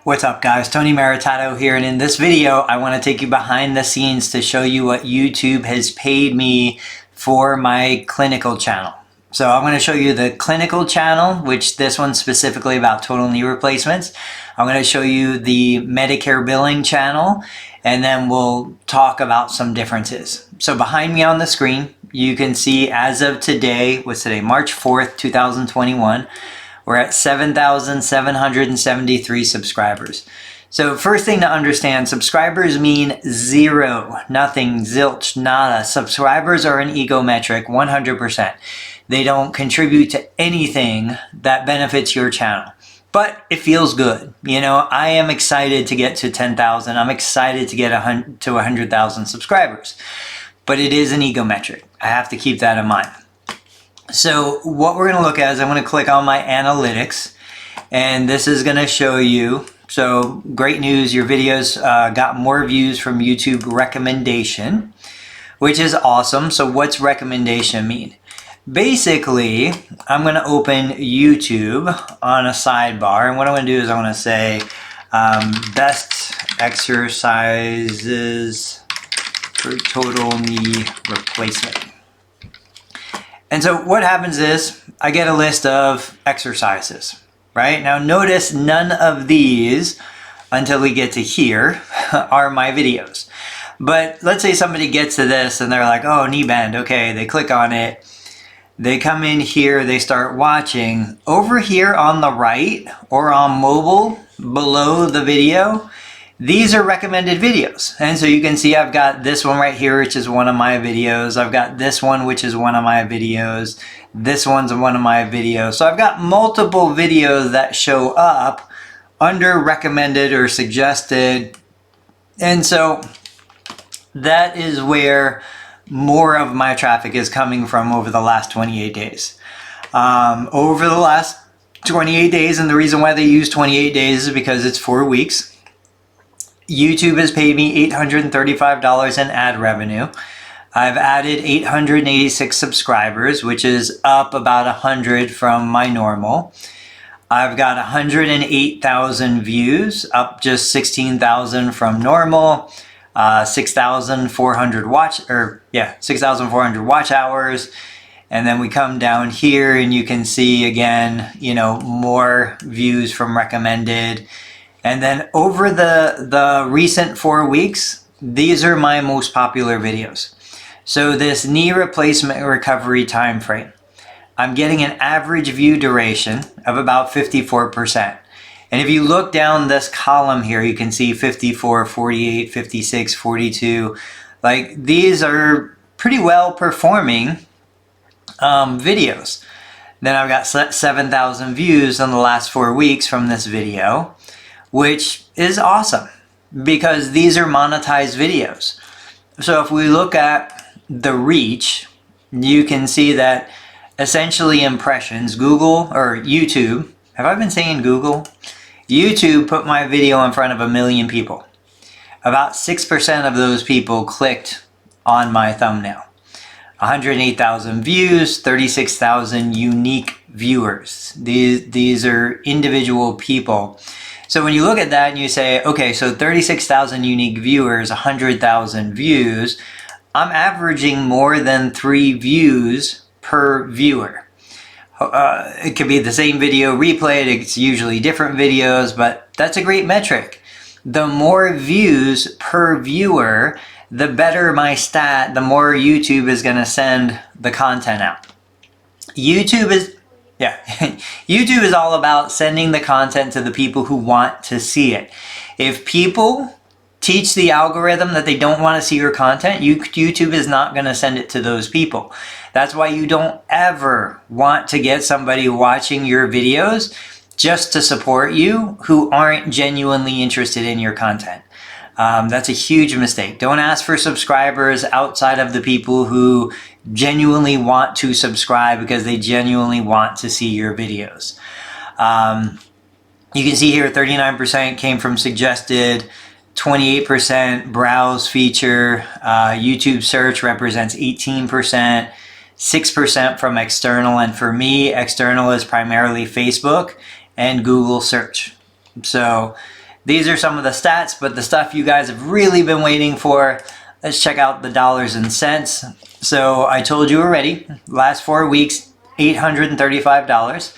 What's up guys, Tony Maritato here, and in this video I want to take you behind the scenes to show you what YouTube has paid me for my clinical channel. So I'm going to show you the clinical channel, which this one's specifically about total knee replacements. I'm going to show you the Medicare billing channel, and then we'll talk about some differences. So behind me on the screen, you can see as of today, what's today, March 4th, 2021, we're at 7,773 subscribers. So first thing to understand, subscribers mean zero, nothing, zilch, nada. Subscribers are an ego metric, 100%. They don't contribute to anything that benefits your channel. But it feels good. You know, I am excited to get to 10,000. I'm excited to get to 100,000 subscribers. But it is an ego metric. I have to keep that in mind. So what we're going to look at is I'm going to click on my analytics, and this is going to show you, so great news, your videos got more views from YouTube recommendation, which is awesome. So what's recommendation mean? Basically, I'm going to open YouTube on a sidebar, and what I'm going to do is I'm going to say best exercises for total knee replacement. And so what happens is I get a list of exercises, right? Now notice none of these, until we get to here, are my videos. But let's say somebody gets to this and they're like, oh, knee bend. Okay, they click on it. They come in here, they start watching. Over here on the right or on mobile below the video, these are recommended videos. And so you can see I've got this one right here, which is one of my videos. I've got this one, which is one of my videos. This one's one of my videos. So I've got multiple videos that show up under recommended or suggested. And so that is where more of my traffic is coming from over the last 28 days. Over the last 28 days, and the reason why they use 28 days is because it's 4 weeks. YouTube has paid me $835 in ad revenue. I've added 886 subscribers, which is up about 100 from my normal. I've got 108,000 views, up just 16,000 from normal. 6,400 watch hours. And then we come down here and you can see again, you know, more views from recommended. And then over the recent 4 weeks, these are my most popular videos. So this knee replacement recovery time frame, I'm getting an average view duration of about 54%. And if you look down this column here, you can see 54, 48, 56, 42. Like these are pretty well performing videos. Then I've got 7,000 views in the last 4 weeks from this video, which is awesome because these are monetized videos. So if we look at the reach, you can see that essentially impressions, Google or YouTube, have I been saying Google? YouTube put my video in front of 1 million people. About 6% of those people clicked on my thumbnail. 108,000 views, 36,000 unique viewers. These are individual people. So when you look at that and you say, okay, so 36,000 unique viewers, 100,000 views, I'm averaging more than 3 views per viewer. It could be the same video replayed, it's usually different videos, but that's a great metric. The more views per viewer, the better my stat, the more YouTube is going to send the content out. YouTube is all about sending the content to the people who want to see it. If people teach the algorithm that they don't want to see your content, YouTube is not going to send it to those people. That's why you don't ever want to get somebody watching your videos just to support you who aren't genuinely interested in your content. That's a huge mistake. Don't ask for subscribers outside of the people who genuinely want to subscribe because they genuinely want to see your videos. You can see here 39% came from suggested, 28% browse feature, YouTube search represents 18%, 6% from external, and for me, external is primarily Facebook and Google search. So these are some of the stats, but the stuff you guys have really been waiting for, let's check out the dollars and cents. So I told you already, last 4 weeks, $835.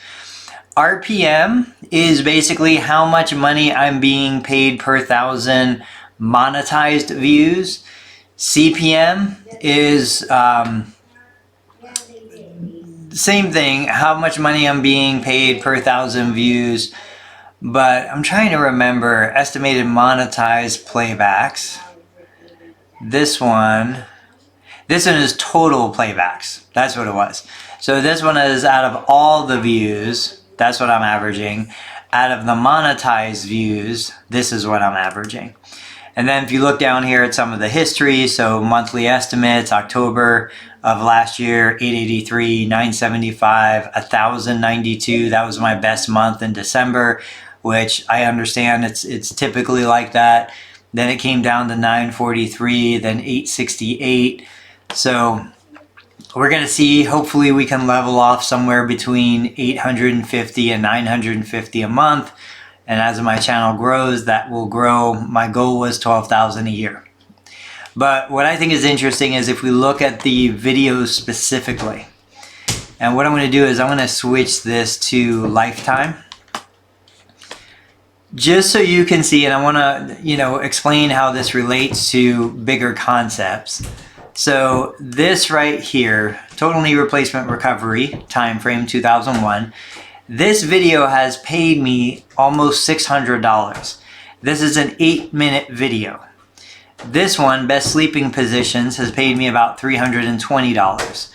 RPM is basically how much money I'm being paid per 1,000 monetized views. CPM is same thing, how much money I'm being paid per 1,000 views. But I'm trying to remember estimated monetized playbacks. This one is total playbacks. That's what it was. So this one is out of all the views. That's what I'm averaging. Out of the monetized views, this is what I'm averaging. And then if you look down here at some of the history, so monthly estimates, October of last year, 883, 975, 1,092. That was my best month in December, which I understand it's typically like that. Then it came down to 943, then 868. So we're going to see, hopefully we can level off somewhere between 850 and 950 a month. And as my channel grows, that will grow. My goal was 12,000 a year. But what I think is interesting is if we look at the videos specifically, and what I'm going to do is I'm going to switch this to lifetime, just so you can see, and I want to, explain how this relates to bigger concepts. So this right here, total knee replacement recovery, time frame 2001. This video has paid me almost $600. This is an 8-minute video. This one, best sleeping positions, has paid me about $320.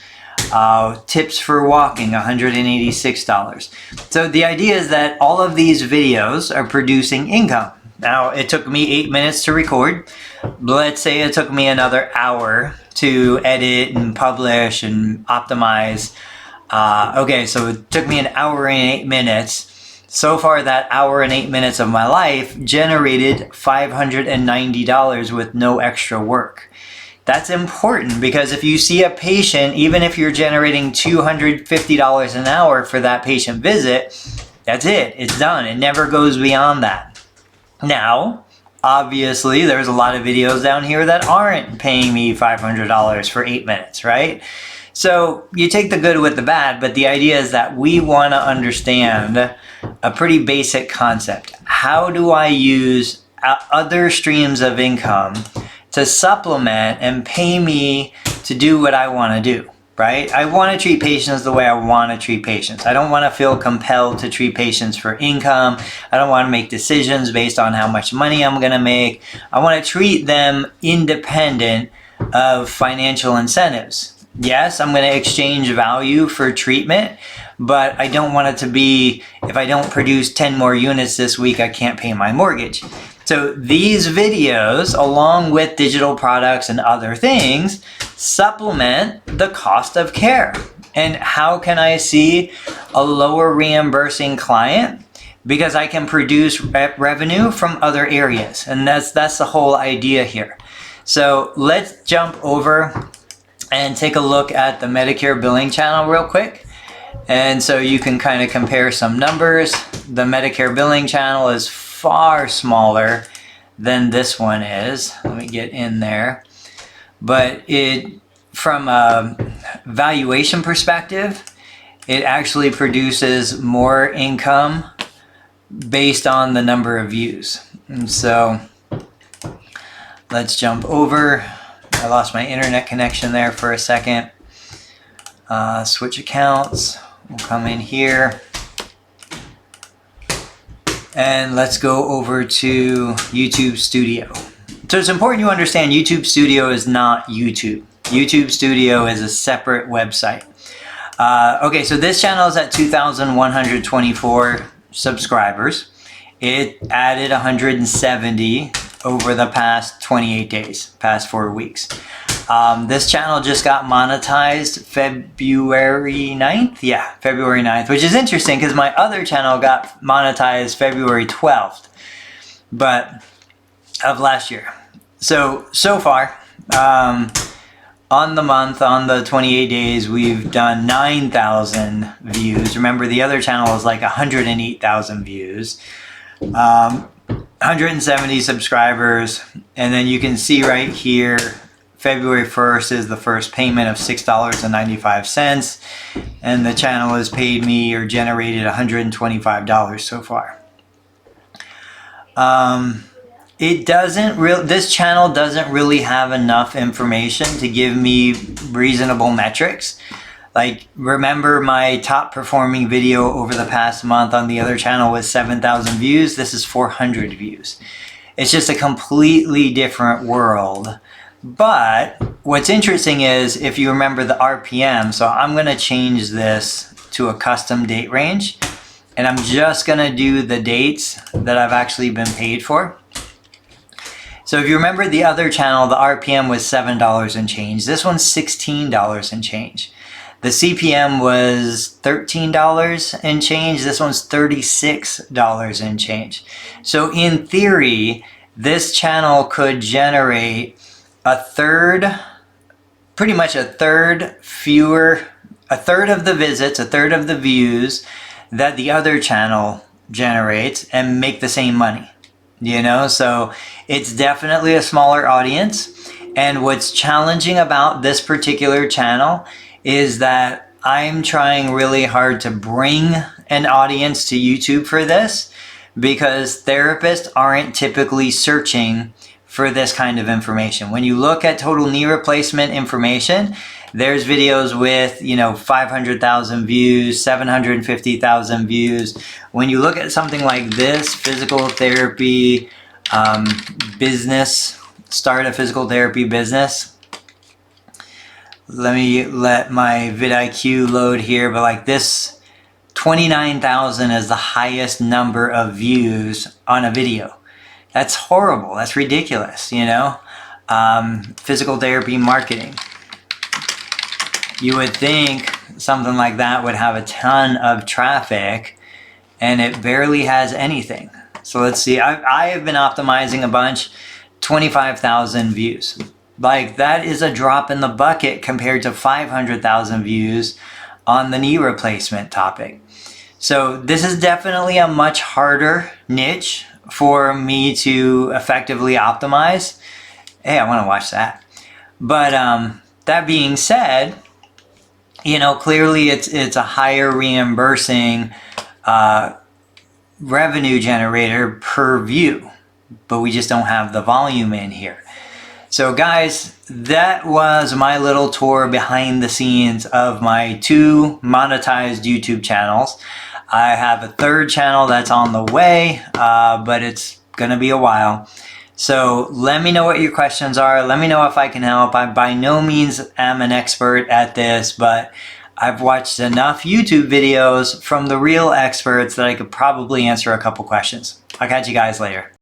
Tips for walking, $186. So the idea is that all of these videos are producing income. Now, it took me 8 minutes to record. Let's say it took me another hour to edit and publish and optimize. Okay, so it took me an hour and 8 minutes. So far, that hour and 8 minutes of my life generated $590 with no extra work. That's important because if you see a patient, even if you're generating $250 an hour for that patient visit, that's it. It's done. It never goes beyond that. Now, obviously, there's a lot of videos down here that aren't paying me $500 for 8 minutes, right? So you take the good with the bad, but the idea is that we want to understand a pretty basic concept. How do I use other streams of income to supplement and pay me to do what I want to do, right? I want to treat patients the way I want to treat patients. I don't want to feel compelled to treat patients for income. I don't want to make decisions based on how much money I'm going to make. I want to treat them independent of financial incentives. Yes, I'm going to exchange value for treatment, but I don't want it to be, if I don't produce 10 more units this week, I can't pay my mortgage. So these videos, along with digital products and other things, supplement the cost of care. And how can I see a lower reimbursing client? Because I can produce revenue from other areas. And that's the whole idea here. So let's jump over and take a look at the Medicare billing channel real quick. And so you can kind of compare some numbers. The Medicare billing channel is far smaller than this one is. Let me get in there. But from a valuation perspective, it actually produces more income based on the number of views. And so let's jump over. I lost my internet connection there for a second. Switch accounts. We'll come in here. And let's go over to YouTube Studio. So it's important you understand YouTube Studio is not YouTube. YouTube Studio is a separate website. Okay, so this channel is at 2,124 subscribers. It added 170 over the past 28 days, past 4 weeks. This channel just got monetized February 9th? Yeah, February 9th, which is interesting because my other channel got monetized February 12th, but of last year. So far, on the month, on the 28 days, we've done 9,000 views. Remember, the other channel is like 108,000 views. 170 subscribers. And then you can see right here, February 1st is the first payment of $6.95. And the channel has paid me or generated $125 so far. This channel doesn't really have enough information to give me reasonable metrics. Like, remember my top performing video over the past month on the other channel was 7,000 views. This is 400 views. It's just a completely different world. But what's interesting is, if you remember the RPM, so I'm going to change this to a custom date range. And I'm just going to do the dates that I've actually been paid for. So if you remember the other channel, the RPM was $7 and change. This one's $16 and change. The CPM was $13 and change. This one's $36 and change. So in theory, this channel could generate pretty much a third of the visits, a third of the views that the other channel generates and make the same money. You know, so it's definitely a smaller audience. And what's challenging about this particular channel is that I'm trying really hard to bring an audience to YouTube for this, because therapists aren't typically searching for this kind of information. When you look at total knee replacement information, there's videos with, 500,000 views, 750,000 views. When you look at something like this, physical therapy business, start a physical therapy business. Let my vidIQ load here, but like this, 29,000 is the highest number of views on a video. That's horrible. That's ridiculous, Physical therapy marketing. You would think something like that would have a ton of traffic, and it barely has anything. So let's see. I have been optimizing a bunch, 25,000 views. Like, that is a drop in the bucket compared to 500,000 views on the knee replacement topic. So this is definitely a much harder niche for me to effectively optimize. Hey, I want to watch that. But that being said, clearly it's a higher reimbursing revenue generator per view, but we just don't have the volume in here. So guys, that was my little tour behind the scenes of my 2 monetized YouTube channels. I have a 3rd channel that's on the way, but it's gonna be a while. So let me know what your questions are. Let me know if I can help. I by no means am an expert at this, but I've watched enough YouTube videos from the real experts that I could probably answer a couple questions. I'll catch you guys later.